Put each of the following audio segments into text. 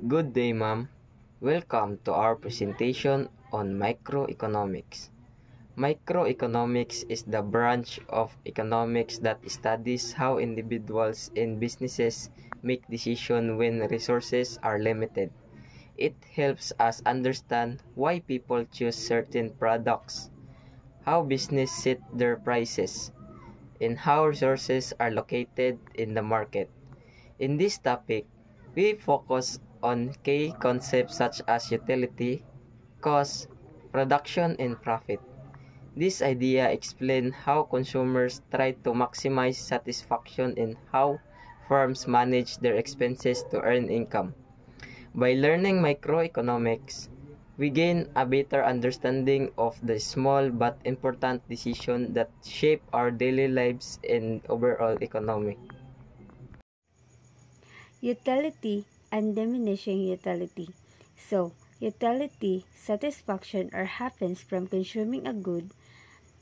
Good day, ma'am. Welcome to our presentation on microeconomics. Microeconomics is the branch of economics that studies how individuals and businesses make decisions when resources are limited. It helps us understand why people choose certain products, how business set their prices, and how resources are located in the market. In this topic, we focus on key concepts such as utility, cost, production, and profit. This idea explains how consumers try to maximize satisfaction and how firms manage their expenses to earn income. By learning microeconomics, we gain a better understanding of the small but important decisions that shape our daily lives and overall economy. Utility and diminishing utility. So, utility, satisfaction or happens from consuming a good.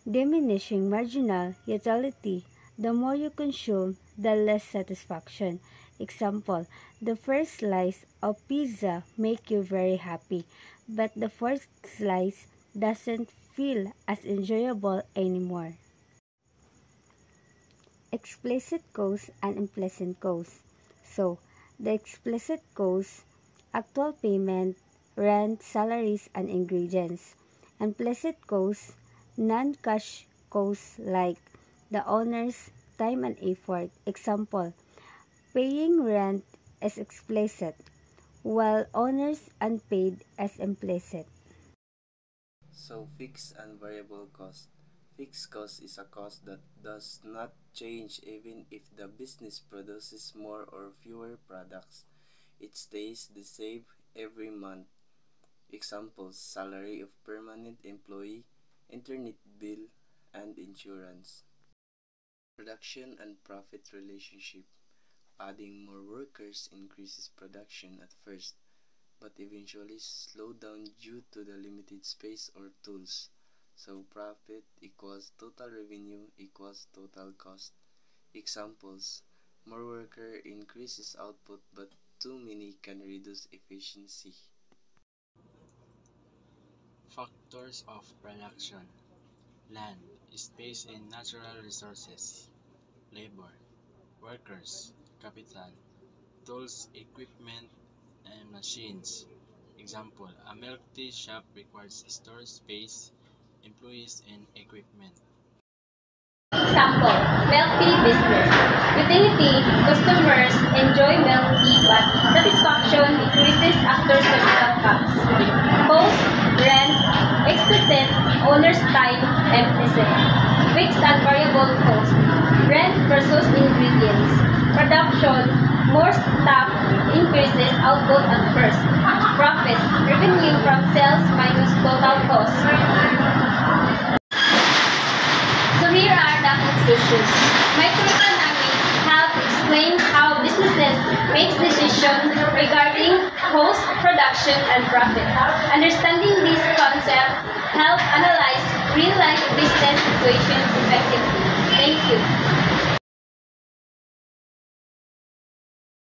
Diminishing marginal utility. The more you consume, the less satisfaction. Example, the first slice of pizza make you very happy, but the fourth slice doesn't feel as enjoyable anymore. Explicit cost and implicit cost. So, the explicit cost, actual payment, rent, salaries, and ingredients. Implicit cost, non-cash costs like the owner's time and effort. Example, paying rent is explicit, while owner's unpaid is implicit. So fixed and variable cost. Fixed cost is a cost that does not change even if the business produces more or fewer products. It stays the same every month. Examples: salary of permanent employee, internet bill, and insurance. Production and profit relationship. Adding more workers increases production at first, but eventually slow down due to the limited space or tools. So profit equals total revenue equals total cost. Examples: more worker increases output, but too many can reduce efficiency. Factors of production: land, space and natural resources, labor, workers, capital, tools, equipment, and machines. Example, a milk tea shop requires storage space, employees, and equipment. Example, milk tea business. Utility, customers enjoy milk tea but satisfaction decreases after several cups. Cost, rent, explicit, owner's time, implicit. Fixed and variable cost. Rent versus ingredients. Production, more staff increases output at first. Profit, revenue from sales minus total cost. So here are the conclusions. Microeconomics help explain how businesses make decisions regarding cost, production, and profit. Understanding these concepts help analyze real-life business situations effectively. Thank you.